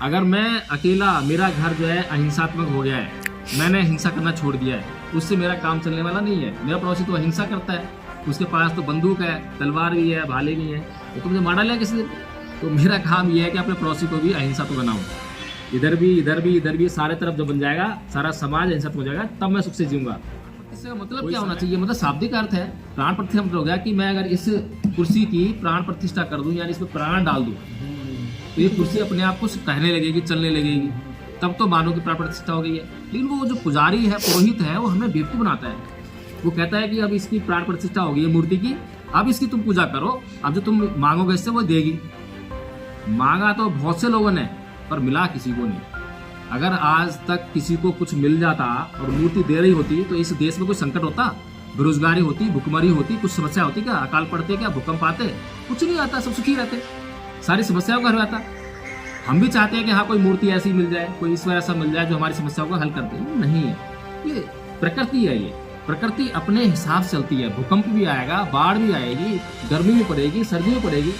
अगर मैं अकेला, मेरा घर जो है अहिंसात्मक हो गया है, मैंने हिंसा करना छोड़ दिया है, उससे मेरा काम चलने वाला नहीं है। मेरा पड़ोसी तो अहिंसा करता है, उसके पास तो बंदूक है, तलवार भी है, भाले भी है, तो मुझे मार लिया किसी दिन। तो मेरा काम ये है कि अपने पड़ोसी को भी अहिंसा तो बनाऊं, इधर भी इधर भी इधर भी, सारे तरफ जब बन जाएगा, सारा समाज अहिंसा हो जाएगा, तब मैं सुख से जीऊंगा। इसका मतलब क्या होना चाहिए? मतलब शाब्दिक अर्थ है, प्राण प्रतिष्ठा मतलब हो गया कि मैं अगर इस कुर्सी की प्राण प्रतिष्ठा कर दूं, यानी इसमें प्राण डाल दूं, तो ये कुर्सी अपने आप को टहलने लगेगी, चलने लगेगी, तब तो मानो कि प्राण प्रतिष्ठा हो गई है। लेकिन वो जो पुजारी है, पुरोहित है, वो हमें बेवकूफ बनाता है। वो कहता है कि अब इसकी प्राण प्रतिष्ठा हो गई है मूर्ति की, अब इसकी तुम पूजा करो, अब जो तुम मांगोगे इससे वो देगी। मांगा तो बहुत से लोगों ने, पर मिला किसी को नहीं। अगर आज तक किसी को कुछ मिल जाता और मूर्ति दे रही होती, तो इस देश में कोई संकट होता? बेरोजगारी होती, भुखमरी होती, कुछ समस्या होती क्या? अकाल पड़ते क्या? भूकंप आते? कुछ नहीं आता, सब सुखी रहते, सारी समस्याओं का हल आता। हम भी चाहते हैं कि हाँ कोई मूर्ति ऐसी मिल जाए, कोई ईश्वर ऐसा मिल जाए जो हमारी समस्याओं का हल कर दे। नहीं है, ये प्रकृति है। ये प्रकृति अपने हिसाब से चलती है। भूकंप भी आएगा, बाढ़ भी आएगी, गर्मी भी पड़ेगी, सर्दी भी पड़ेगी।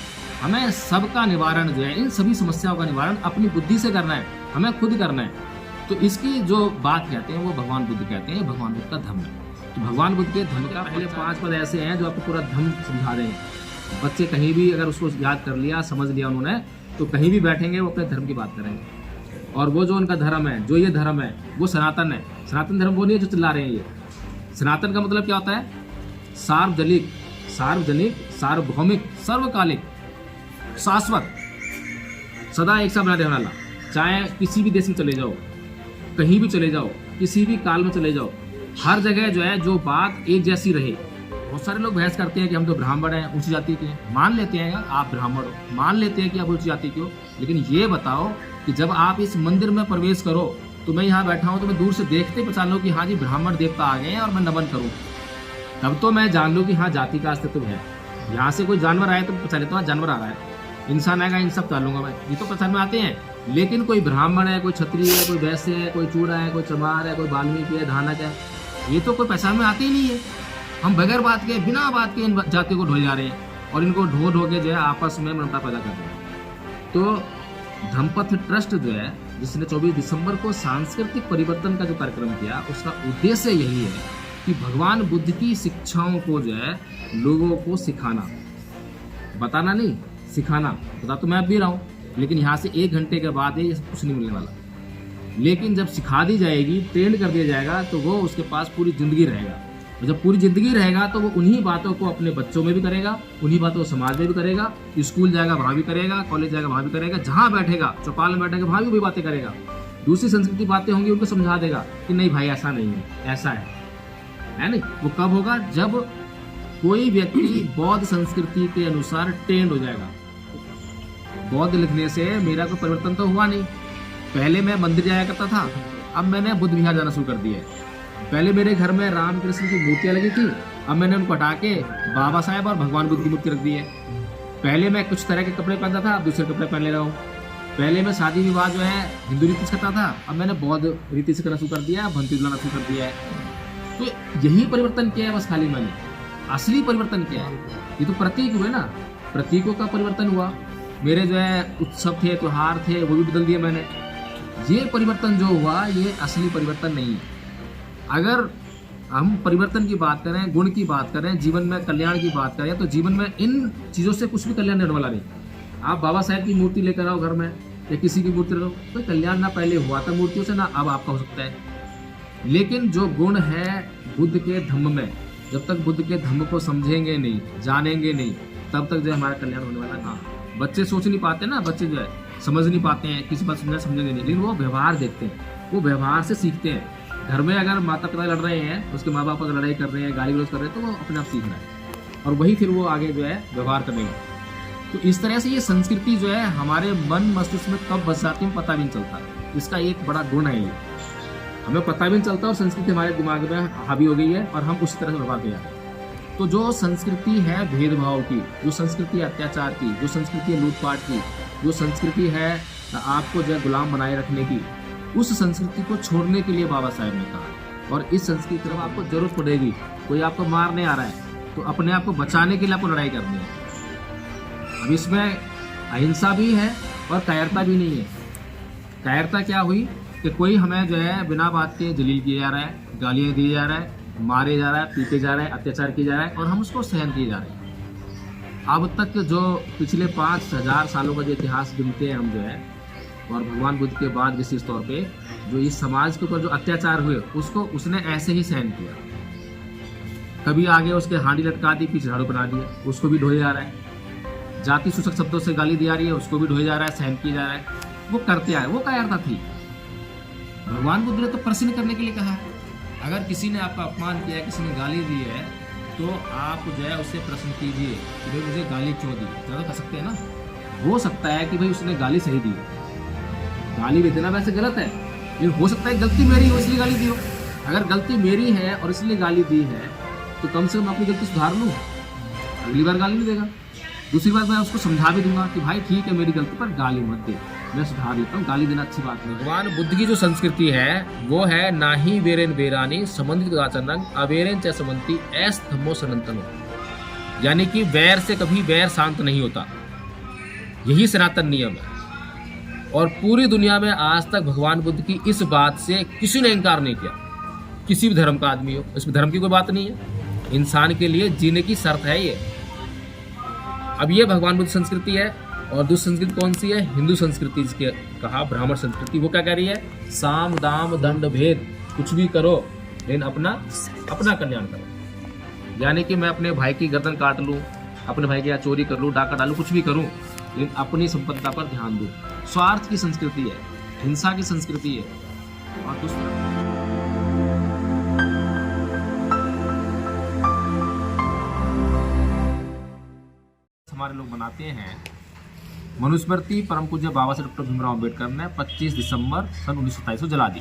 हमें सबका निवारण जो है, इन सभी समस्याओं का निवारण अपनी बुद्धि से करना है, हमें खुद करना है। तो इसकी जो बात कहते हैं वो भगवान बुद्ध कहते हैं, भगवान बुद्ध का धम्म है। तो भगवान बुद्ध के धम्म का पहले 5 पद ऐसे हैं जो आपको पूरा धम्म समझा रहे हैं। बच्चे कहीं भी अगर उसको याद कर लिया, समझ लिया उन्होंने, तो कहीं भी बैठेंगे वो अपने धर्म की बात करेंगे। और वो जो उनका धर्म है, जो ये धर्म है, वो सनातन है। सनातन धर्म वो नहीं है जो चिल्ला रहे हैं ये। सनातन का मतलब क्या होता है? सार्वजनिक, सार्वजनिक, सार्वभौमिक, सर्वकालिक, शाश्वत, सदा एक सा बना रहने वाला। चाहे किसी भी देश में चले जाओ, कहीं भी चले जाओ, किसी भी काल में चले जाओ, हर जगह जो है जो बात एक जैसी रहे। बहुत सारे लोग बहस करते हैं कि हम तो ब्राह्मण हैं, ऊंची जाति के हैं। मान लेते हैं आप ब्राह्मण हो, मान लेते हैं कि आप ऊंची जाति के हो, लेकिन ये बताओ कि जब आप इस मंदिर में प्रवेश करो, तो मैं यहाँ बैठा हूँ, तो मैं दूर से देखते पहचान लो कि हाँ जी ब्राह्मण देवता आ गए हैं और मैं नमन करूँ, तब तो मैं जान लूँ कि हाँ जाति का अस्तित्व है। यहाँ से कोई जानवर आए तो पहचान लेता हूँ जानवर आ रहा है, इंसान आएगा, इन सब चालूंगा मैं, ये तो पहचान में आते हैं। लेकिन कोई ब्राह्मण है, कोई क्षत्रिय है, कोई वैश्य है, कोई चूड़ा है, कोई चमार है, कोई वाल्मीकि है, धानक है, ये तो कोई पहचान में आते ही नहीं है। हम बगैर बात के, बिना बात के इन जातियों को ढोए जा रहे हैं और इनको ढो के जो है आपस में मनता पैदा कर रहे हैं। तो धम्मपथ ट्रस्ट जो है, जिसने 24 दिसंबर को सांस्कृतिक परिवर्तन का जो कार्यक्रम किया, उसका उद्देश्य यही है कि भगवान बुद्ध की शिक्षाओं को जो है लोगों को सिखाना, बताना नहीं, सिखाना। बता तो मैं अब भी रहा हूँ, लेकिन यहाँ से 1 घंटे के बाद ये कुछ नहीं मिलने वाला। लेकिन जब सिखा दी जाएगी, ट्रेंड कर दिया जाएगा, तो वो उसके पास पूरी जिंदगी रहेगा। और जब पूरी जिंदगी रहेगा तो वो उन्हीं बातों को अपने बच्चों में भी करेगा, उन्हीं बातों को समाज में भी करेगा, स्कूल जाएगा वहाँ भी करेगा, कॉलेज जाएगा वहाँ भी करेगा, जहाँ बैठेगा, चौपाल में बैठेगा वहाँ भी वही बातें करेगा। दूसरी संस्कृति बातें होंगी उनको समझा देगा कि नहीं भाई ऐसा नहीं है, ऐसा है नहीं। वो कब होगा? जब कोई व्यक्ति बौद्ध संस्कृति के अनुसार ट्रेंड हो जाएगा। बौद्ध लिखने से मेरा कोई परिवर्तन तो हुआ नहीं। पहले मैं मंदिर जाया करता था, अब मैंने बुद्ध विहार जाना शुरू कर दिया है। पहले मेरे घर में राम कृष्ण की मूर्तियां लगी थी, अब मैंने उनको हटा के बाबा साहेब और भगवान बुद्ध की मूर्ति रख दी है। पहले मैं कुछ तरह के कपड़े पहनता था, अब दूसरे कपड़े पहन ले रहा हूँ। पहले मैं शादी विवाह जो है हिंदू रीति से करता था, अब मैंने बौद्ध रीति से करना शुरू कर दिया, भंती बुलाना शुरू कर दिया है। तो यही परिवर्तन किया है बस खाली मैंने। असली परिवर्तन क्या है? ये तो प्रतीक हुए ना, प्रतीकों का परिवर्तन हुआ। मेरे जो है उत्सव थे, त्योहार थे, वो भी बदल दिए मैंने। ये परिवर्तन जो हुआ, ये असली परिवर्तन नहीं है। अगर हम परिवर्तन की बात करें, गुण की बात करें, जीवन में कल्याण की बात करें, तो जीवन में इन चीज़ों से कुछ भी कल्याण होने वाला नहीं। आप बाबा साहेब की मूर्ति लेकर आओ घर में, या किसी की मूर्ति रखो, कोई कल्याण ना पहले हुआ था मूर्तियों से, ना अब आपका हो सकता है। लेकिन जो गुण है बुद्ध के धम्म में, जब तक बुद्ध के धम्म को समझेंगे नहीं, जानेंगे नहीं, तब तक जो हमारा कल्याण होने वाला है। बच्चे सोच नहीं पाते ना, बच्चे जो है समझ नहीं पाते हैं, किसी बात समझेंगे नहीं, लेकिन वो व्यवहार देखते हैं, वो व्यवहार से सीखते हैं। घर में अगर माता पिता लड़ रहे हैं, उसके माँ बाप अगर लड़ाई कर रहे हैं, गाली गलौज कर रहे हैं, तो वो अपने आप सीख रहा है और वही फिर वो आगे जो है व्यवहार करेंगे। तो इस तरह से ये संस्कृति जो है हमारे मन मस्तिष्क में कब बस जाती है पता भी नहीं चलता। इसका एक बड़ा गुण है ये, हमें पता भी नहीं चलता और संस्कृति हमारे दिमाग में हावी हो गई है और हम उसी तरह से व्यवहार कर जाते हैं। तो जो संस्कृति है भेदभाव की, जो संस्कृति है अत्याचार की, जो संस्कृति है लूटपाट की, जो संस्कृति है आपको जो है गुलाम बनाए रखने की, उस संस्कृति को छोड़ने के लिए बाबा साहेब ने कहा। और इस संस्कृति की तरफ आपको जरूरत पड़ेगी। कोई आपको मारने आ रहा है तो अपने आप को बचाने के लिए आपको लड़ाई करनी है। अब इसमें अहिंसा भी है और कायरता भी नहीं है। कायरता क्या हुई कि कोई हमें जो है बिना बात के जलील किया जा रहा है, गालियाँ दिए जा रहा है, मारे जा रहा है, पीटे जा रहा है, अत्याचार किया जा रहा है और हम उसको सहन किए जा रहे हैं। अब तक जो पिछले 5000 सालों का जो इतिहास गिनते हैं हम जो है, और भगवान बुद्ध के बाद विशेष तौर पे जो इस समाज के ऊपर जो अत्याचार हुए उसको उसने ऐसे ही सहन किया। कभी आगे उसके हांडी लटका दी, पीछे झाड़ू बना दिया, उसको भी ढोया जा रहा है। जाति सूचक शब्दों से गाली दी जा रही है, उसको भी ढोया जा रहा है, सहन किया जा रहा है। वो करते आए, वो कायरता थी। भगवान बुद्ध ने तो प्रश्न करने के लिए कहा है। अगर किसी ने आपका अपमान किया, किसी ने गाली दी है, तो आप जो है उससे प्रश्न कीजिए कि भाई मुझे गाली क्यों दी। ज़्यादा कर सकते हैं ना। हो सकता है कि भाई उसने गाली सही दी, गाली भी देना वैसे गलत है, लेकिन हो सकता है गलती मेरी हो इसलिए गाली दी हो। अगर गलती मेरी है और इसलिए गाली दी है तो कम से कम अपनी गलती सुधार लूँ, अगली बार गाली नहीं देगा। दूसरी बात मैं उसको समझा भी दूंगा कि भाई ठीक है मेरी गलती पर गाली मत दे, मैं सुधार लेता हूँ, गाली देना अच्छी बात नहीं। भगवान बुद्ध की जो संस्कृति है वो है ना ही वेरेन वेरानी संबंधित गाचनंग अवेरेन च समंती ऐस धम्मो सनातनो, यानी कि वैर से कभी वैर शांत नहीं होता। यही सनातन नियम है और पूरी दुनिया में आज तक भगवान बुद्ध की इस बात से किसी ने इनकार नहीं किया। किसी भी धर्म का आदमी हो, इसमें धर्म की कोई बात नहीं है, इंसान के लिए जीने की शर्त है ये। अब ये भगवान बुद्ध संस्कृति है। और दूसरी संस्कृति कौन सी है? हिंदू संस्कृति, जिसके कहा ब्राह्मण संस्कृति। वो क्या कह रही है? साम दाम दंड भेद कुछ भी करो लेकिन अपना कल्याण करो। यानी कि मैं अपने भाई की गर्दन काट लूँ, अपने भाई के यहाँ चोरी कर लूँ, डाका डालूँ, कुछ भी करूँ, लेकिन अपनी संपत्ति पर ध्यान दूँ। स्वार्थ की संस्कृति है, हिंसा की संस्कृति है। और दूसरा हमारे लोग बनाते हैं मनुस्मृति परम पूज्य बाबा साहेब डॉक्टर भीमराव अम्बेडकर ने 25 दिसंबर सन 1927 को जला दी।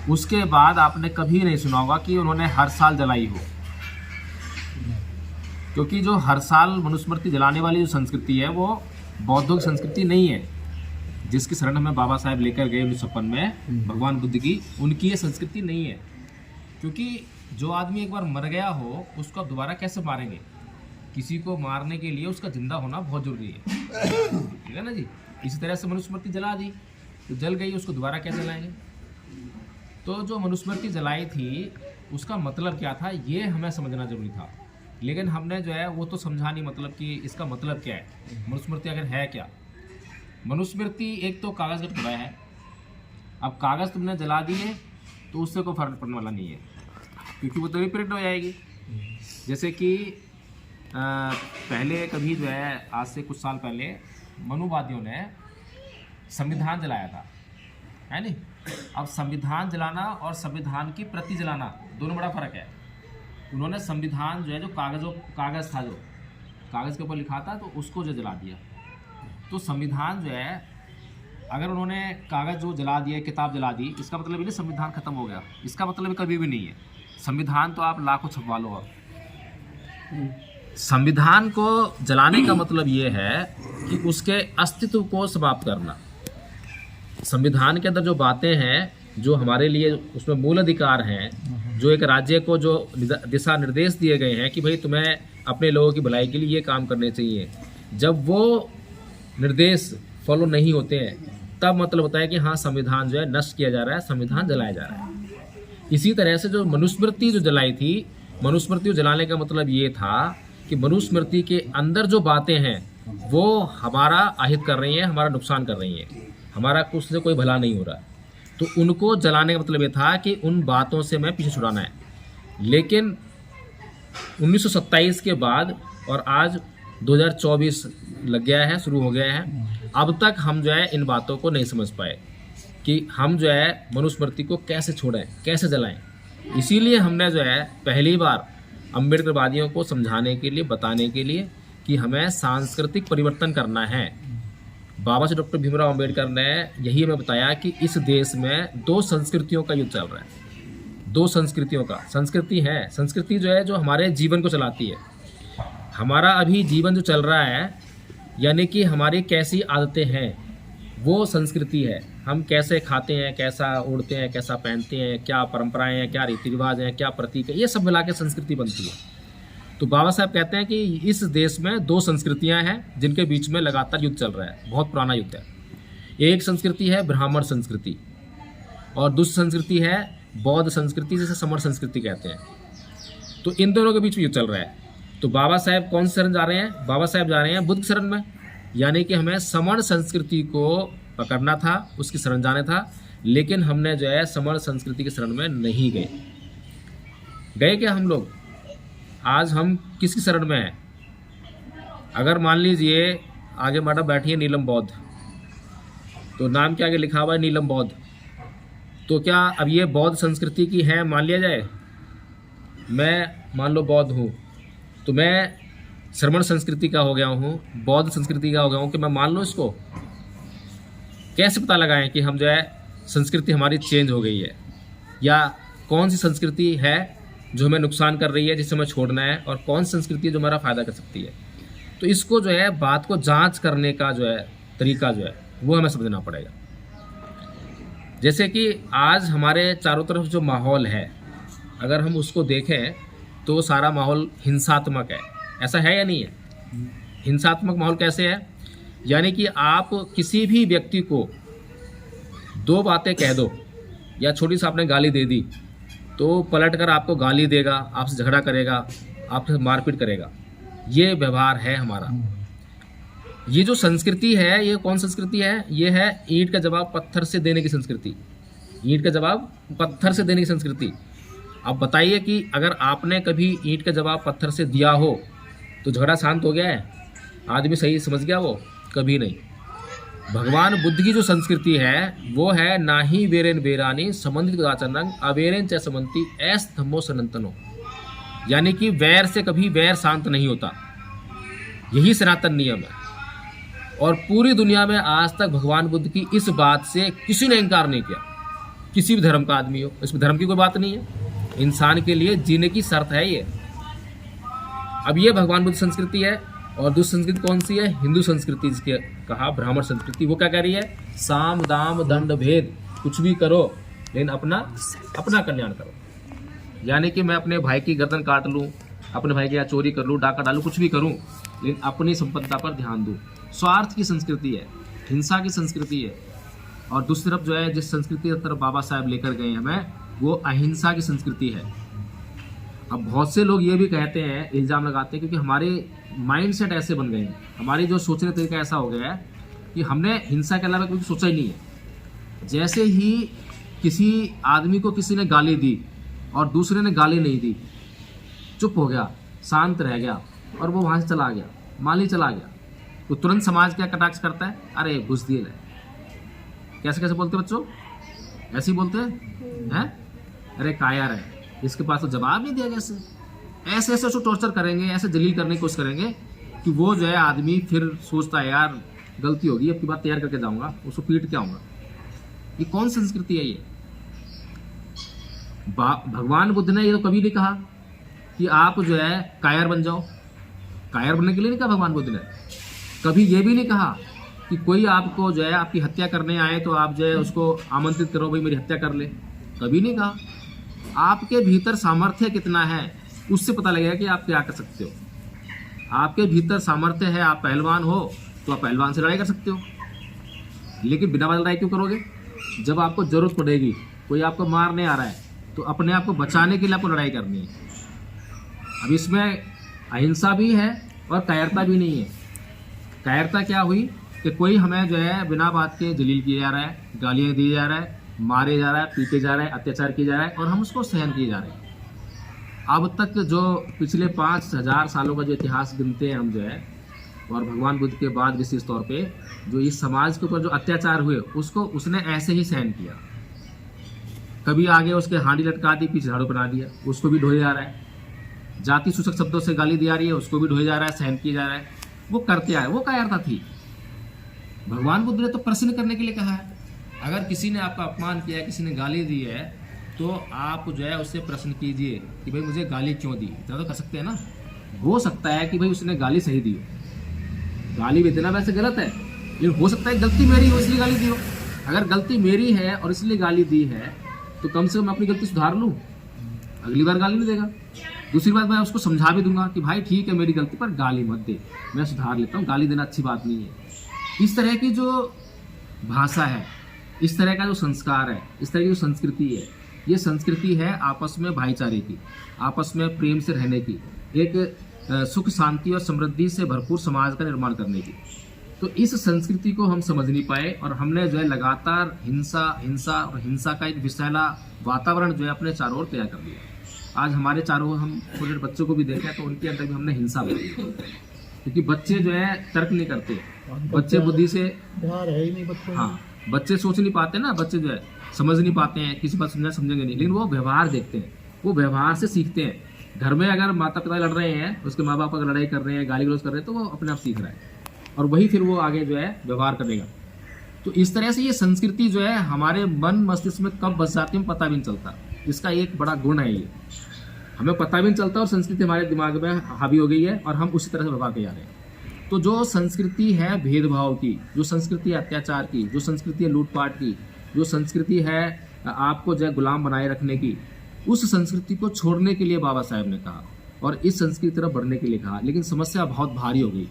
उसके बाद आपने कभी नहीं सुना होगा कि उन्होंने हर साल जलाई हो, क्योंकि जो हर साल मनुस्मृति जलाने वाली जो संस्कृति है वो बौद्धों की संस्कृति नहीं है, जिसकी शरण हमें बाबा साहेब लेकर गए 1956 में भगवान बुद्ध की, उनकी ये संस्कृति नहीं है। क्योंकि जो आदमी एक बार मर गया हो उसको आप दोबारा कैसे मारेंगे? किसी को मारने के लिए उसका जिंदा होना बहुत जरूरी है, ठीक है ना जी। इसी तरह से मनुस्मृति जला दी तो जल गई, उसको दोबारा कैसे जलाएंगे? तो जो मनुस्मृति जलाई थी उसका मतलब क्या था ये हमें समझना जरूरी था। लेकिन हमने जो है वो तो समझा नहीं, मतलब कि इसका मतलब क्या है, मनुस्मृति अगर है क्या। मनुस्मृति एक तो कागज़ का टुकड़ा है। अब कागज़ तुमने जला दिए तो उससे कोई फर्क पड़ने वाला नहीं है, क्योंकि वो तो रिप्रिंट हो जाएगी। जैसे कि पहले कभी जो है आज से कुछ साल पहले मनुवादियों ने संविधान जलाया था, है नहीं। अब संविधान जलाना और संविधान की प्रति जलाना दोनों बड़ा फ़र्क है। उन्होंने संविधान जो है जो कागज़ था, जो कागज़ के ऊपर लिखा था, तो उसको जो जला दिया। तो संविधान जो है अगर उन्होंने कागज़ जो जला दिया, किताब जला दी, इसका मतलब ये नहीं संविधान ख़त्म हो गया, इसका मतलब कभी भी नहीं है। संविधान तो आप लाखों छपवा लो। अब संविधान को जलाने का मतलब ये है कि उसके अस्तित्व को समाप्त करना। संविधान के अंदर जो बातें हैं, जो हमारे लिए उसमें मूल अधिकार हैं, जो एक राज्य को जो दिशा निर्देश दिए गए हैं कि भाई तुम्हें अपने लोगों की भलाई के लिए ये काम करने चाहिए, जब वो निर्देश फॉलो नहीं होते हैं तब मतलब होता है कि हाँ संविधान जो है नष्ट किया जा रहा है, संविधान जलाया जा रहा है। इसी तरह से जो मनुस्मृति जो जलाई थी, मनुस्मृति को जलाने का मतलब ये था कि मनुस्मृति के अंदर जो बातें हैं वो हमारा अहित कर रही हैं, हमारा नुकसान कर रही हैं, हमारा कुछ से कोई भला नहीं हो रहा। तो उनको जलाने का मतलब ये था कि उन बातों से मैं पीछे छुड़ाना है। लेकिन 1927 के बाद और आज 2024 लग गया है, शुरू हो गया है, अब तक हम जो है इन बातों को नहीं समझ पाए कि हम जो है मनुस्मृति को कैसे छोड़ें, कैसे जलाएं। इसीलिए हमने जो है पहली बार अम्बेडकरवादियों को समझाने के लिए, बताने के लिए कि हमें सांस्कृतिक परिवर्तन करना है। बाबा साहेब डॉक्टर भीमराव अम्बेडकर ने यही हमें बताया कि इस देश में दो संस्कृतियों का युद्ध चल रहा है। दो संस्कृतियों का, संस्कृति है, संस्कृति जो है जो हमारे जीवन को चलाती है। हमारा अभी जीवन जो चल रहा है, यानी कि हमारी कैसी आदतें हैं, वो संस्कृति है। हम कैसे खाते हैं, कैसा उड़ते हैं, कैसा पहनते हैं, क्या परंपराएं हैं, क्या रीति रिवाज हैं, क्या प्रतीक है, ये सब मिला के संस्कृति बनती है। तो बाबा साहब कहते हैं कि इस देश में दो संस्कृतियां हैं जिनके बीच में लगातार युद्ध चल रहा है, बहुत पुराना युद्ध है। एक संस्कृति है ब्राह्मण संस्कृति और दूसरी संस्कृति है बौद्ध संस्कृति, जिसे समर संस्कृति कहते हैं। तो इन दोनों के बीच में युद्ध चल रहा है। तो बाबा साहेब कौन सी शरण जा रहे हैं? बाबा साहेब जा रहे हैं बुद्ध शरण में, यानी कि हमें समण संस्कृति को पकड़ना था, उसकी शरण जाने था, लेकिन हमने जो है समण संस्कृति की शरण में नहीं गए क्या हम लोग? आज हम किसकी शरण में हैं? अगर मान लीजिए आगे मैडम बैठी है नीलम बौद्ध, तो नाम के आगे लिखा हुआ है नीलम बौद्ध, तो क्या अब ये बौद्ध संस्कृति की है मान लिया जाए? मैं मान लो बौद्ध हूँ, तो मैं श्रमण संस्कृति का हो गया हूँ, बौद्ध संस्कृति का हो गया हूँ, कि मैं मान लूँ इसको? कैसे पता लगाएं कि हम जो है संस्कृति हमारी चेंज हो गई है, या कौन सी संस्कृति है जो हमें नुकसान कर रही है जिसे हमें छोड़ना है, और कौन सी संस्कृति है जो हमारा फ़ायदा कर सकती है? तो इसको जो है बात को जांच करने का जो है तरीका जो है वो हमें समझना पड़ेगा। जैसे कि आज हमारे चारों तरफ जो माहौल है, अगर हम उसको देखें तो सारा माहौल हिंसात्मक है। ऐसा है या नहीं है? हिंसात्मक माहौल कैसे है? यानी कि आप किसी भी व्यक्ति को दो बातें कह दो या छोटी सी आपने गाली दे दी तो पलट कर आपको गाली देगा, आपसे झगड़ा करेगा, आपसे मारपीट करेगा। ये व्यवहार है हमारा। ये जो संस्कृति है, ये कौन संस्कृति है? ये है ईंट का जवाब पत्थर से देने की संस्कृति। ईंट का जवाब पत्थर से देने की संस्कृति। अब बताइए कि अगर आपने कभी ईंट का जवाब पत्थर से दिया हो तो झगड़ा शांत हो गया है? आदमी सही समझ गया वो? कभी नहीं। भगवान बुद्ध की जो संस्कृति है वो है ना ही वेरेन वेरानी संबंधित आचरण अवेरेन च समंती ऐस धम्मो सनातनो, यानी कि वैर से कभी वैर शांत नहीं होता। यही सनातन नियम है। और पूरी दुनिया में आज तक भगवान बुद्ध की इस बात से किसी ने इनकार नहीं किया, किसी भी धर्म का आदमी हो। इसमें धर्म की कोई बात नहीं है, इंसान के लिए जीने की शर्त है ये। अब ये भगवान बुद्ध संस्कृति है। और दूसरी संस्कृति कौन सी है? हिंदू संस्कृति, जिसके कहा ब्राह्मण संस्कृति। वो क्या कह रही है? साम दाम दंड भेद, कुछ भी करो लेकिन अपना कल्याण करो। यानी कि मैं अपने भाई की गर्दन काट लूँ, अपने भाई के यहाँ चोरी कर लूँ, डाका डालूँ, कुछ भी करूँ, लेकिन अपनी संपदा पर ध्यान दूँ। स्वार्थ की संस्कृति है, हिंसा की संस्कृति है। और दूसरी तरफ जो है जिस संस्कृति की तरफ बाबा साहब लेकर गए हमें, वो अहिंसा की संस्कृति है। अब बहुत से लोग ये भी कहते हैं, इल्ज़ाम लगाते हैं, क्योंकि हमारे माइंडसेट ऐसे बन गए हैं, हमारी जो सोचने तरीका ऐसा हो गया है कि हमने हिंसा के अलावा कुछ सोचा ही नहीं है। जैसे ही किसी आदमी को किसी ने गाली दी और दूसरे ने गाली नहीं दी, चुप हो गया, शांत रह गया और वो वहाँ से चला गया, माली चला गया, तो तुरंत समाज क्या कटाक्ष करता है? अरे बुज़दिल है। कैसे कैसे बोलते बच्चों? ऐसे ही बोलते हैं? अरे कायर है, इसके पास तो जवाब नहीं दिया। कैसे ऐसे ऐसे उसको टॉर्चर करेंगे, ऐसे जलील करने की कोशिश करेंगे कि वो जो है आदमी फिर सोचता है यार गलती होगी, अब की बात तैयार करके जाऊंगा, उसको पीट के आऊँगा। ये कौन संस्कृति है ये? भगवान बुद्ध ने ये तो कभी नहीं कहा कि आप जो है कायर बन जाओ। कायर बनने के लिए नहीं कहा भगवान बुद्ध ने। कभी ये भी नहीं कहा कि कोई आपको जो है आपकी हत्या करने आए तो आप जो है उसको आमंत्रित करो, भाई मेरी हत्या कर ले। कभी नहीं कहा। आपके भीतर सामर्थ्य कितना है उससे पता लगेगा कि आप क्या कर सकते हो। आपके भीतर सामर्थ्य है, आप पहलवान हो तो आप पहलवान से लड़ाई कर सकते हो, लेकिन बिना लड़ाई क्यों करोगे? जब आपको जरूरत पड़ेगी, कोई आपको मारने आ रहा है, तो अपने आप को बचाने के लिए आपको लड़ाई करनी है। अब इसमें अहिंसा भी है और कायरता भी नहीं है। कायरता क्या हुई कि कोई हमें जो है बिना बात के जलील किया जा रहा है, गालियाँ दी जा रहा है, मारे जा रहा है, पीटे जा रहा है, अत्याचार किया जा रहा है और हम उसको सहन किए जा रहे हैं। अब तक जो पिछले 5000 सालों का जो इतिहास गिनते हैं हम जो है, और भगवान बुद्ध के बाद विशेष तौर पे जो इस समाज के ऊपर जो अत्याचार हुए उसको उसने ऐसे ही सहन किया। कभी आगे उसके हांडी लटका दी, पीछे झाड़ू बना दिया, उसको भी ढोया जा रहा है। जाति सूचक शब्दों से गाली दी जा रही है, उसको भी ढोया जा रहा है, सहन किया जा रहा है। वो करते आए, वो कायरता थी। भगवान बुद्ध ने तो प्रश्न करने के लिए कहा है। अगर किसी ने आपका अपमान किया है, किसी ने गाली दी है, तो आप जो है उससे प्रश्न कीजिए कि भाई मुझे गाली क्यों दी। इतना तो कर सकते हैं ना। हो सकता है कि भाई उसने गाली सही दी हो, गाली भी देना वैसे गलत है, लेकिन हो सकता है गलती मेरी हो इसलिए गाली दी हो। अगर गलती मेरी है और इसलिए गाली दी है तो कम से कम अपनी गलती सुधार लूँ, अगली बार गाली नहीं देगा। दूसरी बात मैं उसको समझा भी दूंगा कि भाई ठीक है मेरी गलती पर गाली मत दे, मैं सुधार लेता हूँ, गाली देना अच्छी बात नहीं है। इस तरह की जो भाषा है, इस तरह का जो संस्कार है, इस तरह की जो संस्कृति है, ये संस्कृति है आपस में भाईचारे की, आपस में प्रेम से रहने की, एक सुख शांति और समृद्धि से भरपूर समाज का निर्माण करने की। तो इस संस्कृति को हम समझ नहीं पाए और हमने जो है लगातार हिंसा का एक विषैला वातावरण जो है अपने चारों ओर तैयार कर दिया। आज हमारे चारों ओर हम छोटे बच्चों को भी देखें तो उनके अंदर भी हमने हिंसा भरी, क्योंकि बच्चे जो है तर्क नहीं करते, बच्चे बुद्धि से है ही नहीं बच्चों। हाँ, बच्चे सोच नहीं पाते ना, बच्चे जो है समझ नहीं पाते हैं, किसी बात समझेंगे नहीं, लेकिन वो व्यवहार देखते हैं, वो व्यवहार से सीखते हैं। घर में अगर माता पिता लड़ रहे हैं, उसके माँ बाप अगर लड़ाई कर रहे हैं, गाली गलौज कर रहे हैं, तो वो अपने आप सीख रहा है और वही फिर वो आगे जो है व्यवहार करेगा। तो इस तरह से ये संस्कृति जो है हमारे मन मस्तिष्क में कब बस जाती है पता भी नहीं चलता। इसका एक बड़ा गुण है, ये हमें पता भी नहीं चलता और संस्कृति हमारे दिमाग में हावी हो गई है और हम उसी तरह से व्यवहार कर जा रहे हैं। तो जो संस्कृति है भेदभाव की, जो संस्कृति है अत्याचार की, जो संस्कृति है लूटपाट की, जो संस्कृति है आपको जो है गुलाम बनाए रखने की, उस संस्कृति को छोड़ने के लिए बाबा साहेब ने कहा और इस संस्कृति की तरफ बढ़ने के लिए कहा। लेकिन समस्या बहुत भारी हो गई।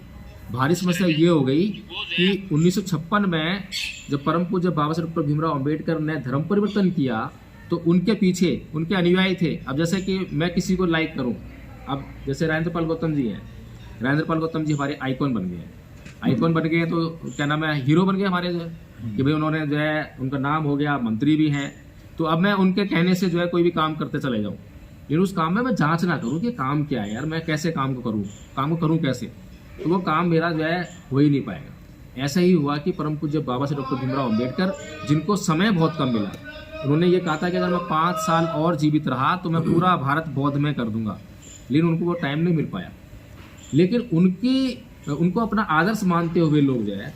भारी समस्या ये हो गई कि 1956 में जब परम पूज्य बाबा साहेब डॉक्टर भीमराव अंबेडकर ने धर्म परिवर्तन किया तो उनके पीछे उनके अनुयायी थे। अब जैसे कि मैं किसी को लाइक करूं, अब जैसे राजेंद्र पाल गौतम जी हैं, राजेंद्र पाल गौतम जी हमारे आइकॉन बन गए हैं, आइकॉन बन गए तो क्या नाम है, हीरो बन गए हमारे, जो है कि भाई उन्होंने जो है उनका नाम हो गया, मंत्री भी हैं। तो अब मैं उनके कहने से जो है कोई भी काम करते चले जाऊँ, लेकिन उस काम में मैं जांच ना करूँ कि काम क्या है यार, मैं कैसे काम को करूँ कैसे, तो वो काम मेरा जो है हो ही नहीं पाएगा। ऐसा ही हुआ कि परम पूज्य बाबा साहेब डॉक्टर भीमराव अंबेडकर, जिनको समय बहुत कम मिला, उन्होंने ये कहा था कि अगर मैं 5 साल और जीवित रहा तो मैं पूरा भारत बौद्ध में कर दूंगा, लेकिन उनको वो टाइम नहीं मिल पाया। लेकिन उनको अपना आदर्श मानते हुए लोग जो है,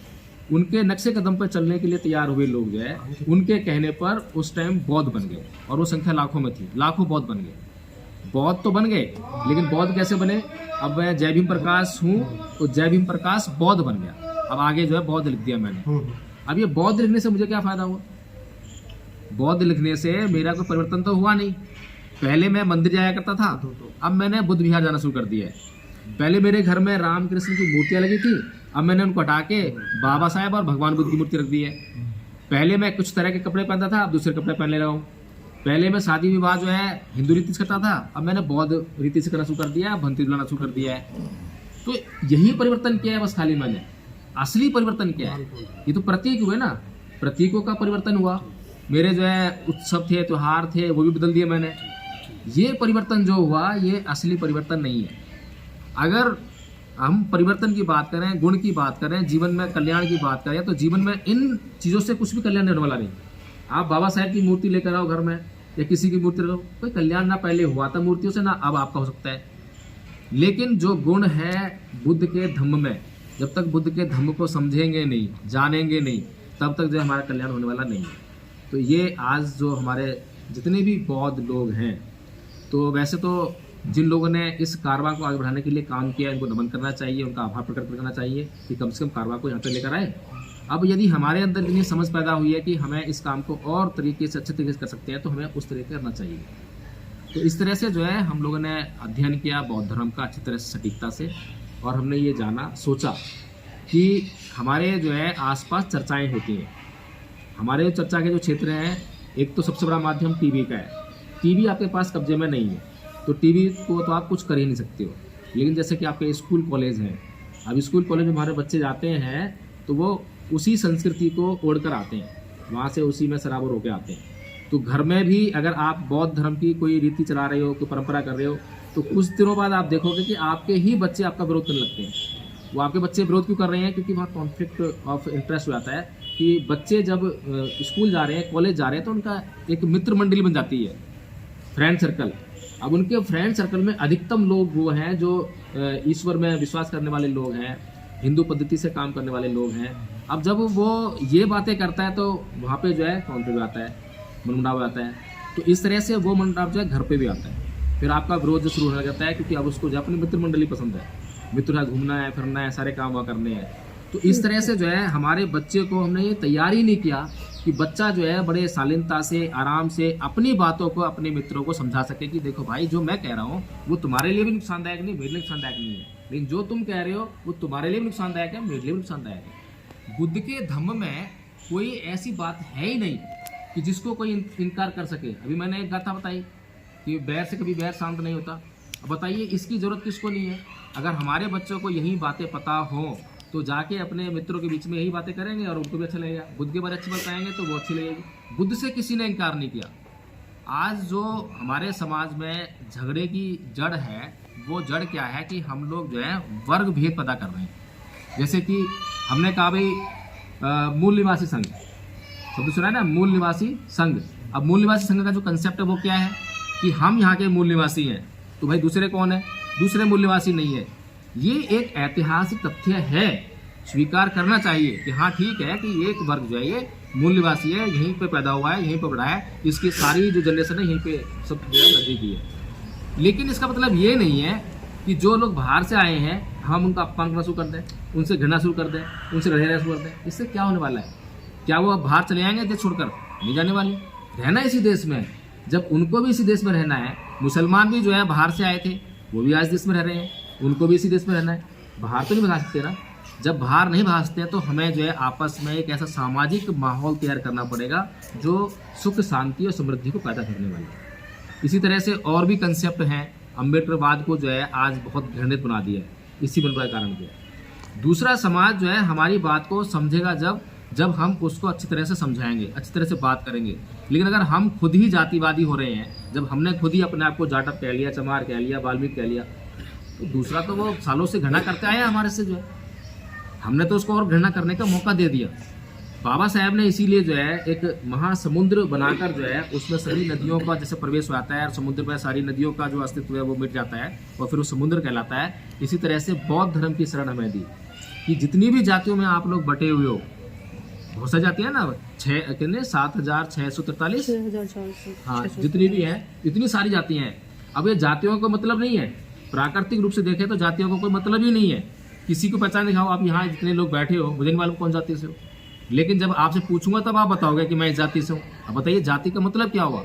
उनके नक्शे कदम पर चलने के लिए तैयार हुए लोग जो है, उनके कहने पर उस टाइम बौद्ध बन गए और वो संख्या लाखों में थी, लाखों बौद्ध बन गए। बौद्ध तो बन गए, लेकिन बौद्ध कैसे बने? अब मैं जय भीम प्रकाश हूँ तो जय भीम प्रकाश बौद्ध बन गया, अब आगे जो है बौद्ध लिख दिया मैंने। अब ये बौद्ध लिखने से मुझे क्या फायदा हुआ? बौद्ध लिखने से मेरा कोई परिवर्तन तो हुआ नहीं। पहले मैं मंदिर जाया करता था, अब मैंने बुद्ध विहार जाना शुरू कर दिया है। पहले मेरे घर में राम कृष्ण की मूर्तियां लगी थी, अब मैंने उनको हटा के बाबा साहेब और भगवान बुद्ध की मूर्ति रख दी है। पहले मैं कुछ तरह के कपड़े पहनता था, अब दूसरे कपड़े पहनने लगा हूँ। पहले मैं शादी विवाह जो है हिंदू रीति से करता था, अब मैंने बौद्ध रीति से करना शुरू कर दिया है, भंती बुलाना शुरू कर दिया है। तो यही परिवर्तन किया है बस खाली मैंने। असली परिवर्तन क्या है? ये तो प्रतीक हुए ना, प्रतीकों का परिवर्तन हुआ। मेरे जो है उत्सव थे, त्योहार थे, वो भी बदल दिए मैंने। ये परिवर्तन जो हुआ ये असली परिवर्तन नहीं है। अगर हम परिवर्तन की बात करें, गुण की बात करें, जीवन में कल्याण की बात करें, तो जीवन में इन चीज़ों से कुछ भी कल्याण होने वाला नहीं। आप बाबा साहेब की मूर्ति लेकर आओ घर में या किसी की मूर्ति लगाओ, कोई कल्याण ना पहले हुआ था मूर्तियों से, ना अब आपका हो सकता है। लेकिन जो गुण है बुद्ध के धम्म में, जब तक बुद्ध के धम्म को समझेंगे नहीं, जानेंगे नहीं, तब तक जो हमारा कल्याण होने वाला नहीं है। तो ये आज जो हमारे जितने भी बौद्ध लोग हैं, तो वैसे तो जिन लोगों ने इस कारवां को आगे बढ़ाने के लिए काम किया, इनको नमन करना चाहिए, उनका आभार प्रकट करना चाहिए कि कम से कम कारवां को यहाँ तक लेकर आए। अब यदि हमारे अंदर इतनी समझ पैदा हुई है कि हमें इस काम को और तरीके से, अच्छे तरीके से कर सकते हैं, तो हमें उस तरीके करना चाहिए। तो इस तरह से जो है हम लोगों ने अध्ययन किया बौद्ध धर्म का अच्छी तरह से, सटीकता से, और हमने ये जाना, सोचा कि हमारे जो है आसपास चर्चाएँ होती हैं। हमारे चर्चा के जो क्षेत्र हैं, एक तो सबसे बड़ा माध्यम टीवी का है। टीवी आपके पास कब्जे में नहीं है, तो टीवी को तो आप कुछ कर ही नहीं सकते हो। लेकिन जैसे कि आपके स्कूल कॉलेज हैं, अब स्कूल कॉलेज में हमारे बच्चे जाते हैं तो वो उसी संस्कृति को ओढ़ कर आते हैं, वहाँ से उसी में सराबोर होकर आते हैं। तो घर में भी अगर आप बौद्ध धर्म की कोई रीति चला रहे हो, कोई परंपरा कर रहे हो, तो कुछ दिनों बाद आप देखोगे कि आपके ही बच्चे आपका विरोध करने लगते हैं। वो आपके बच्चे विरोध क्यों कर रहे हैं? क्योंकि वहाँ कॉन्फ्लिक्ट ऑफ इंटरेस्ट हो जाता है कि बच्चे जब स्कूल जा रहे हैं, कॉलेज जा रहे हैं, तो उनका एक मित्र मंडली बन जाती है, फ्रेंड सर्कल। अब उनके फ्रेंड सर्कल में अधिकतम लोग वो हैं जो ईश्वर में विश्वास करने वाले लोग हैं, हिंदू पद्धति से काम करने वाले लोग हैं। अब जब वो ये बातें करता है तो वहाँ पे जो है कॉन्फ्लिक्ट आता है, मनमुटाव आता है। तो इस तरह से वो मनमुटाव जो है घर पे भी आता है, फिर आपका विरोध जो शुरू होने लग जाता है, क्योंकि अब उसको जो अपनी मित्र मंडली पसंद है, मित्र है, घूमना है, फिरना है, सारे काम वहाँ करने हैं। तो इस तरह से जो है हमारे बच्चे को हमने ये तैयार ही नहीं किया कि बच्चा जो है बड़े शालीनता से, आराम से अपनी बातों को अपने मित्रों को समझा सके कि देखो भाई, जो मैं कह रहा हूँ वो तुम्हारे लिए भी नुकसानदायक नहीं, मेरे लिए नुकसानदायक नहीं है, लेकिन जो तुम कह रहे हो वो तुम्हारे लिए भी नुकसानदायक है, मेरे लिए भी नुकसानदायक है। बुद्ध के धम्म में कोई ऐसी बात है ही नहीं कि जिसको कोई इनकार कर सके। अभी मैंने एक गाथा बताई कि बैर से कभी बैर शांत नहीं होता। अब बताइए इसकी ज़रूरत किसको नहीं है? अगर हमारे बच्चों को यही बातें पता हो तो जाके अपने मित्रों के बीच में यही बातें करेंगे और उनको भी अच्छा लगेगा। बुद्ध के बारे अच्छी बताएंगे तो वो अच्छी लगेगी। बुद्ध से किसी ने इनकार नहीं किया। आज जो हमारे समाज में झगड़े की जड़ है, वो जड़ क्या है कि हम लोग जो है वर्ग भेद पैदा कर रहे हैं। जैसे कि हमने कहा भाई मूल निवासी संघ, शब्द सुना है ना, मूल निवासी संघ। अब मूल निवासी संघ का जो कंसेप्ट है वो क्या है कि हम यहाँ के मूल निवासी हैं, तो भाई दूसरे कौन है? दूसरे मूल निवासी नहीं है। ये एक ऐतिहासिक तथ्य है, स्वीकार करना चाहिए कि हाँ ठीक है कि एक वर्ग जो है ये मूल निवासी है, यहीं पे पैदा हुआ है, यहीं पे बढ़ा है, इसकी सारी जो जनरेशन है यहीं पे सब नजदीक की है। लेकिन इसका मतलब ये नहीं है कि जो लोग बाहर से आए हैं हम उनका अपमान करना शुरू कर दें, उनसे घृणा शुरू कर दें, उनसे रहना शुरू कर दें। इससे क्या होने वाला है? क्या वो बाहर चले आएंगे देश छोड़कर? नहीं जाने वाले, रहना इसी देश में। जब उनको भी इसी देश में रहना है, मुसलमान भी जो है बाहर से आए थे वो भी आज देश में रह रहे हैं, उनको भी इसी देश में रहना है। बाहर तो नहीं भगा सकते ना। जब बाहर नहीं भगा सकते तो हमें जो है आपस में एक ऐसा सामाजिक माहौल तैयार करना पड़ेगा जो सुख शांति और समृद्धि को पैदा करने वाला है। इसी तरह से और भी कंसेप्ट हैं। अम्बेडकरवाद को जो है आज बहुत घृणित बना दिया है, इसी बन कारण के। दूसरा समाज जो है हमारी बात को समझेगा जब हम उसको अच्छी तरह से समझाएंगे, अच्छी तरह से बात करेंगे। लेकिन अगर हम खुद ही जातिवादी हो रहे हैं, जब हमने खुद ही अपने आप को जाटव कह लिया, चमार कह लिया, वाल्मीकि कह लिया, तो दूसरा तो वो सालों से घृणा करते आया हमारे से, जो है हमने तो उसको और घृणा करने का मौका दे दिया। बाबा साहब ने इसीलिए जो है एक महासमुद्र बनाकर जो है उसमें सभी नदियों का जैसे प्रवेश हो जाता है और समुद्र में सारी नदियों का जो अस्तित्व है वो मिट जाता है और फिर वो समुद्र कहलाता है। इसी तरह से बौद्ध धर्म की शरण हमें दी कि जितनी भी जातियों में आप लोग बटे हुए हो, बहुत सारी जातियाँ ना, 7,643, हाँ जितनी भी है इतनी सारी जातियाँ हैं। अब ये जातियों का मतलब नहीं है, प्राकृतिक रूप से देखें तो जातियों को कोई मतलब ही नहीं है। किसी को पहचान दिखाओ आप यहाँ जितने लोग बैठे हो, मुझे नहीं मालूम कौन जाति से हो, लेकिन जब आपसे पूछूंगा तब आप बताओगे कि मैं इस जाति से हूँ। अब बताइए जाति का मतलब क्या हुआ?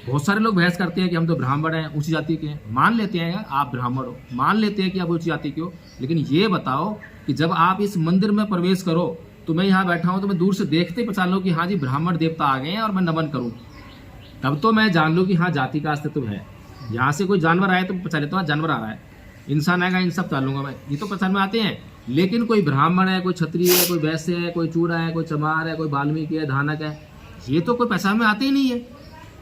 बहुत सारे लोग बहस करते हैं कि हम तो ब्राह्मण हैं, ऊंची जाति के हैं। मान लेते हैं आप ब्राह्मण हो, मान लेते हैं कि आप ऊंची जाति के हो, लेकिन ये बताओ कि जब आप इस मंदिर में प्रवेश करो तो मैं यहाँ बैठा हूँ तो मैं दूर से देखते ही पहचान लूँ कि हाँ जी ब्राह्मण देवता आ गए हैं और मैं नमन करूँ, तब तो मैं जान लूँ कि हाँ जाति का अस्तित्व है। यहाँ से कोई जानवर आए तो पहचान लेता हूँ जानवर आ रहा है, इंसान आएगा इन सब पहचान लूंगा मैं, ये तो पहचान में आते हैं। लेकिन कोई ब्राह्मण है, कोई क्षत्रिय है, कोई वैश्य है, कोई चूड़ा है, कोई चमार है, कोई वाल्मीकि है, धानक है, ये तो कोई पहचान में आते ही नहीं है।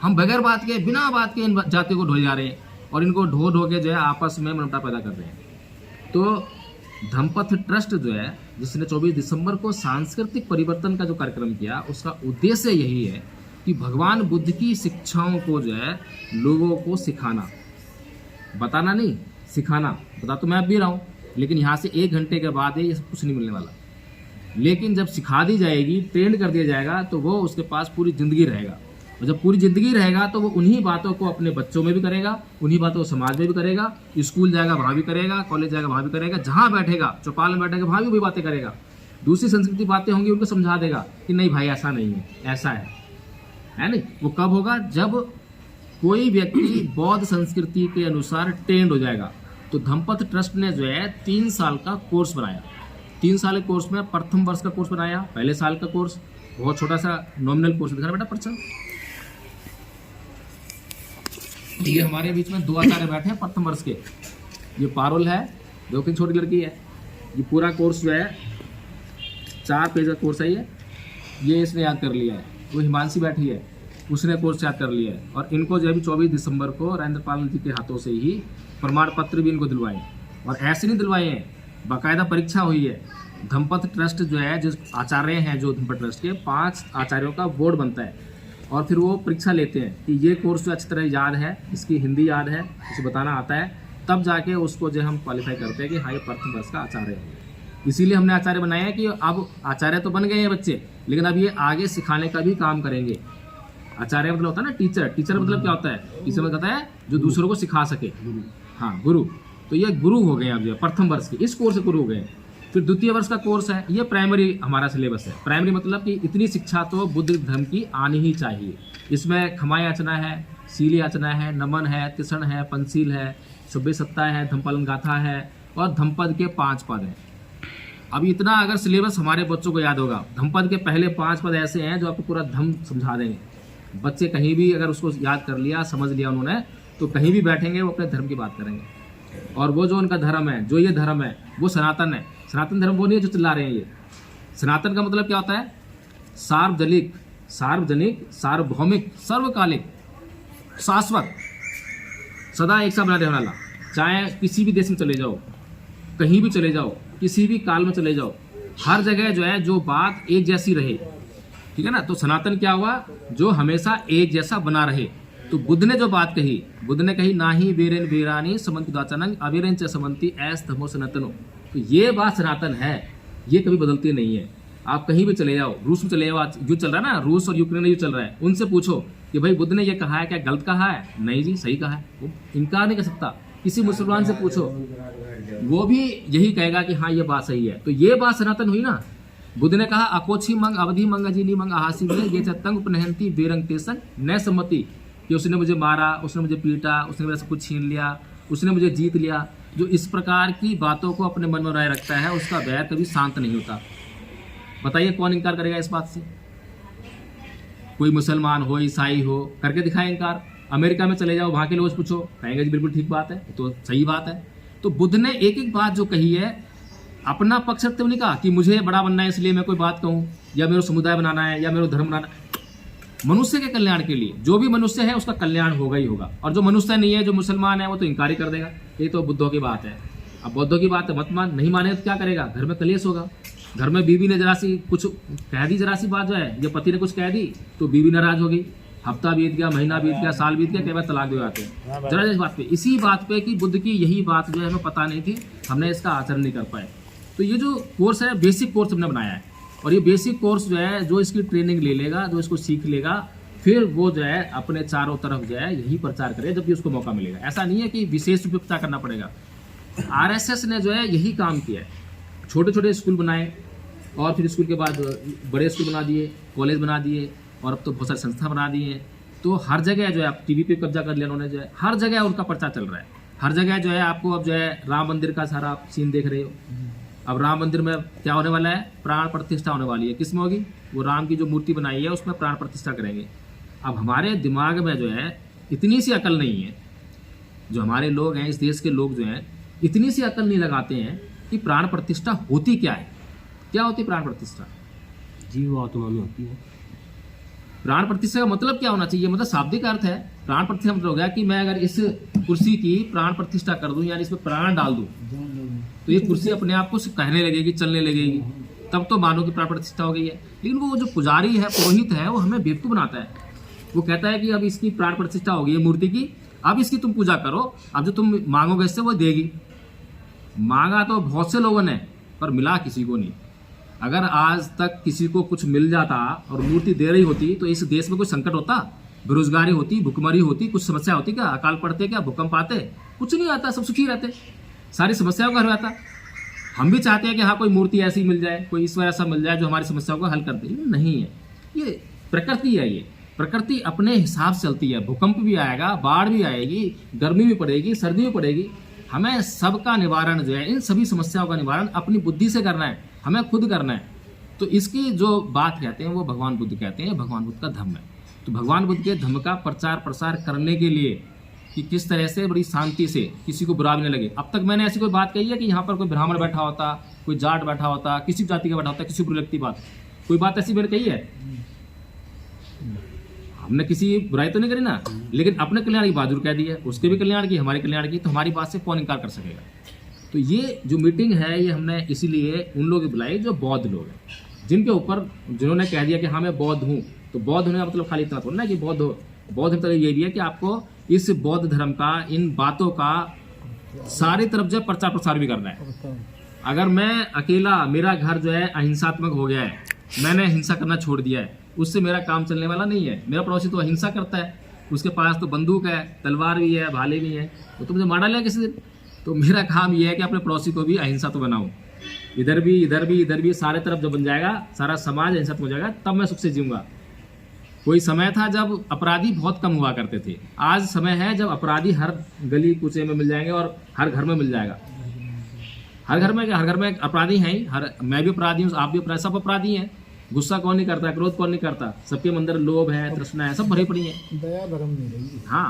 हम बगैर बात के, बिना बात के इन जातियों को ढोए जा रहे हैं और इनको ढो के जो है आपस में मनमता पैदा कर रहे हैं। तो धम्मपथ ट्रस्ट जो है जिसने 24 दिसंबर को सांस्कृतिक परिवर्तन का जो कार्यक्रम किया, उसका उद्देश्य यही है कि भगवान बुद्ध की शिक्षाओं को जो है लोगों को सिखाना, बताना नहीं, सिखाना। बता तो मैं अब भी रहा हूँ, लेकिन यहाँ से 1 घंटे के बाद ये सब कुछ नहीं मिलने वाला। लेकिन जब सिखा दी जाएगी, ट्रेंड कर दिया जाएगा, तो वो उसके पास पूरी ज़िंदगी रहेगा। और जब पूरी ज़िंदगी रहेगा तो वो उन्हीं बातों को अपने बच्चों में भी करेगा, उन्हीं बातों को समाज में भी करेगा, स्कूल जाएगा वहाँ भी करेगा, कॉलेज जाएगा वहाँ भी करेगा, जहाँ बैठेगा चौपाल में बैठेगा वहाँ भी वही बातें करेगा। दूसरी संस्कृति बातें होंगी उनको समझा देगा कि नहीं भाई ऐसा नहीं है, ऐसा है नहीं। वो कब होगा? जब कोई व्यक्ति बौद्ध संस्कृति के अनुसार ट्रेंड हो जाएगा। तो धम्मपथ ट्रस्ट ने जो है 3 साल का कोर्स बनाया। 3 साल के कोर्स में प्रथम वर्ष का कोर्स बनाया, पहले साल का कोर्स, बहुत छोटा सा नॉमिनल कोर्स दिखा बेटा पर्चा। ये हमारे बीच में 2 आचार्य बैठे हैं प्रथम वर्ष के। ये पारुल है, जो कि छोटी लड़की है। ये पूरा कोर्स जो है 4 पेज का कोर्स है। ये इसने याद कर लिया है। वो हिमांशी बैठी है, उसने कोर्स याद कर लिया है। और इनको जो अभी 24 दिसंबर को राजेंद्रपाल जी के हाथों से ही प्रमाण पत्र भी इनको दिलवाए। और ऐसे नहीं दिलवाए हैं, बाकायदा परीक्षा हुई है। धम्मपथ ट्रस्ट जो है, जो आचार्य हैं जो धम्मपथ ट्रस्ट के 5 आचार्यों का बोर्ड बनता है और फिर वो परीक्षा लेते हैं कि ये कोर्स जो अच्छी तरह याद है, इसकी हिंदी याद है, इसे बताना आता है, तब जाके उसको जो हम क्वालिफाई करते हैं कि हाँ ये प्रथम वर्ष का आचार्य है। इसीलिए हमने आचार्य बनाया है कि अब आचार्य तो बन गए हैं बच्चे, लेकिन अब ये आगे सिखाने का भी काम करेंगे। आचार्य मतलब होता है ना टीचर। टीचर मतलब क्या होता है? टीचर मतलब होता है जो दूसरों को सिखा सके। हाँ, गुरु। तो ये गुरु हो गए अब जो प्रथम वर्ष के, इस कोर्स से गुरु हो गए। फिर द्वितीय वर्ष का कोर्स है, ये प्राइमरी हमारा सिलेबस है। प्राइमरी मतलब कि इतनी शिक्षा तो बुद्ध धर्म की आनी ही चाहिए। इसमें क्षमा याचना है, शील याचना है, नमन है, तिसण है, पंचशील है, सभ्य सत्ता है, धम्मपालन गाथा है और धम्मपद के 5 पद हैं। अब इतना अगर सिलेबस हमारे बच्चों को याद होगा, धम्मपद के पहले 5 पद ऐसे हैं जो आपको पूरा धम्म समझा देंगे। बच्चे कहीं भी अगर उसको याद कर लिया, समझ लिया उन्होंने, तो कहीं भी बैठेंगे वो अपने धर्म की बात करेंगे। और वो जो उनका धर्म है, जो ये धर्म है, वो सनातन है। सनातन धर्म वो नहीं है जो चिल्ला रहे हैं ये। सनातन का मतलब क्या होता है? सार्वजनिक, सार्वजनिक, सार्वभौमिक, सर्वकालिक, शाश्वत, सदा एक सा बना रहने वाला। चाहे किसी भी देश में चले जाओ, कहीं भी चले जाओ, किसी भी काल में चले जाओ, हर जगह जो है जो बात एक जैसी रहे, ठीक है ना। तो सनातन क्या हुआ? जो हमेशा एक जैसा बना रहे। तो बुद्ध ने जो बात कही, बुद्ध ने कही ना ही वीरेन वीरानी समंति दाचनंग अवीरेन च समंति ऐस धमो सनातनो। तो ये बात सनातन है, ये कभी बदलती नहीं है। आप कहीं भी चले जाओ, रूस में चले जाओ, आज युद्ध चल रहा है ना, रूस और यूक्रेन में युद्ध चल रहा है, उनसे पूछो कि भाई बुद्ध ने ये कहा है, क्या गलत कहा है? नहीं जी, सही कहा है। वो इनकार नहीं कर सकता। किसी मुसलमान से पूछो, वो भी यही कहेगा कि हाँ ये बात सही है। तो ये बात सनातन हुई ना। बुद्ध ने कहा अकोछी मंग अवधि मंग अजीनी मंग आहासी में ये चतंग उपनहंती बेरंग तेसंग न सम्मति, कि उसने मुझे मारा, उसने मुझे पीटा, उसने मेरा सब कुछ छीन लिया, उसने मुझे जीत लिया। जो इस प्रकार की बातों को अपने मन में बनाए रखता है, उसका बैर कभी शांत नहीं होता। बताइए कौन इनकार करेगा इस बात से? कोई मुसलमान हो, ईसाई हो, करके दिखाए इनकार। अमेरिका में चले जाओ, वहां के लोग से पूछो, कहेंगे जी बिल्कुल ठीक बात है, तो सही बात है। तो बुद्ध ने एक एक बात जो कही है, अपना पक्ष रखते हुए नहीं कहा कि मुझे बड़ा बनना है इसलिए मैं कोई बात कहूँ, या मेरा समुदाय बनाना है, या मेरा धर्म बनाना है। मनुष्य के कल्याण के लिए, जो भी मनुष्य है उसका कल्याण होगा ही होगा। और जो मनुष्य नहीं है, जो मुसलमान है, वो तो इनकार ही कर देगा। ये तो बुद्धों की बात है। अब बुद्धों की बात है, मत मान, नहीं माने तो क्या करेगा? घर में कलेश होगा। घर में बीवी ने जरा सी कुछ कह दी, जरा सी बात जो है, या पति ने कुछ कह दी तो बीवी नाराज हो गई। हफ्ता बीत गया, महीना बीत गया, साल बीत गया, कई बार तलाक दे जाते हैं जरा इस बात पे। इसी बात पे कि बुद्ध की यही बात जो है हमें पता नहीं थी, हमने इसका आचरण नहीं कर पाए। तो ये जो कोर्स है, बेसिक कोर्स हमने बनाया है। और ये बेसिक कोर्स जो है, जो इसकी ट्रेनिंग ले लेगा, जो इसको सीख लेगा, फिर वो जो है अपने चारों तरफ जो है यही प्रचार करे जब भी उसको मौका मिलेगा। ऐसा नहीं है कि विशेष रूप से प्रचार करना पड़ेगा। आरएसएस ने जो है यही काम किया है। छोटे छोटे स्कूल बनाए, और फिर स्कूल के बाद बड़े स्कूल बना दिए, कॉलेज बना दिए, और अब तो बहुत सारी संस्था बना दी हैं। तो हर जगह जो है, आप टीवी पे कब्जा कर लिया उन्होंने, जो है हर जगह उनका प्रचार चल रहा है। हर जगह जो है आपको अब जो है राम मंदिर का सारा सीन देख रहे हो। अब राम मंदिर में क्या होने वाला है? प्राण प्रतिष्ठा होने वाली है। किस में होगी? वो राम की जो मूर्ति बनाई है उसमें प्राण प्रतिष्ठा करेंगे। अब हमारे दिमाग में जो है इतनी सी अकल नहीं है, जो हमारे लोग हैं, इस देश के लोग जो हैं, इतनी सी अकल नहीं लगाते हैं कि प्राण प्रतिष्ठा होती क्या है। क्या होती प्राण प्रतिष्ठा? जीव आत्मा में होती है। प्राण प्रतिष्ठा का मतलब क्या होना चाहिए? मतलब शाब्दिक अर्थ है। प्राण प्रतिष्ठा मतलब हो गया कि मैं अगर इस कुर्सी की प्राण प्रतिष्ठा कर दूं, यानी इसमें प्राण डाल दूं, तो ये कुर्सी अपने आप को कहने लगेगी, चलने लगेगी, तब तो मानो कि प्राण प्रतिष्ठा हो गई है। लेकिन वो जो पुजारी है, पुरोहित है, वो हमें बेवकूफ बनाता है। वो कहता है कि अब इसकी प्राण प्रतिष्ठा हो गई है मूर्ति की, अब इसकी तुम पूजा करो, अब जो तुम मांगोगे इससे वो देगी। मांगा तो बहुत से लोगों ने, पर मिला किसी को नहीं। अगर आज तक किसी को कुछ मिल जाता और मूर्ति दे रही होती, तो इस देश में कोई संकट होता? बेरोजगारी होती, भुखमरी होती, कुछ समस्या होती क्या? अकाल पड़ते क्या? भूकंप आते? कुछ नहीं आता, सब सुखी रहते, सारी समस्याओं का हल आता। हम भी चाहते हैं कि हाँ कोई मूर्ति ऐसी मिल जाए, कोई ईश्वर ऐसा मिल जाए जो हमारी समस्याओं को हल कर दे। नहीं है, ये प्रकृति है। ये प्रकृति अपने हिसाब से चलती है। भूकंप भी आएगा, बाढ़ भी आएगी, गर्मी भी पड़ेगी, सर्दी भी पड़ेगी। हमें सबका निवारण जो है, इन सभी समस्याओं का निवारण अपनी बुद्धि से करना है, हमें खुद करना है। तो इसकी जो बात कहते हैं वो भगवान बुद्ध कहते हैं, भगवान बुद्ध का धम्म है। तो भगवान बुद्ध के धम्म का प्रचार प्रसार करने के लिए कि किस तरह से बड़ी शांति से किसी को बुरा भी नहीं लगे। अब तक मैंने ऐसी कोई बात कही है कि यहाँ पर कोई ब्राह्मण बैठा होता, कोई जाट बैठा होता, किसी जाति का बैठा होता, किसी बुरी लगती बात, कोई बात ऐसी मैंने कही है? हमने किसी बुराई तो नहीं करी ना, लेकिन अपने कल्याण की बात जरूर कह दी है, उसके भी कल्याण की, हमारे कल्याण की। तो हमारी बात से कौन इनकार कर सकेगा? तो ये जो मीटिंग है, ये हमने इसीलिए उन लोगों की बुलाई जो बौद्ध लोग हैं, जिनके ऊपर जिन्होंने कह दिया कि हाँ मैं बौद्ध हूँ। तो बौद्ध होने का मतलब खाली इतना थोड़ा ना कि बौद्ध हो। बौद्ध मतलब ये भी है कि आपको इस बौद्ध धर्म का, इन बातों का सारी तरफ जो प्रचार प्रसार भी करना है। अगर मैं अकेला, मेरा घर जो है अहिंसात्मक हो गया है, मैंने हिंसा करना छोड़ दिया है, उससे मेरा काम चलने वाला नहीं है। मेरा पड़ोसी तो अहिंसा करता है, उसके पास तो बंदूक है, तलवार भी है, भाले भी है, वो तो मुझे मार डालेगा किसी दिन। तो मेरा काम ये है कि अपने पड़ोसी को भी अहिंसा तो बनाऊं। इधर भी, इधर भी, इधर भी, सारे तरफ जब बन जाएगा, सारा समाज अहिंसा हो जाएगा, तब मैं सुख से जीऊंगा। कोई समय था जब अपराधी बहुत कम हुआ करते थे, आज समय है जब अपराधी हर गली कूचे में मिल जाएंगे और हर घर में मिल जाएगा। हर घर में क्या, हर घर में अपराधी हैं ही, हर मैं भी अपराधी हूँ, आप भी अपराधी, सब अपराधी हैं। गुस्सा कौन नहीं करता, क्रोध कौन नहीं करता, सबके अंदर लोभ है, तृष्णा है, सब भरी पड़ी है। दया धर्म नहीं रही। हाँ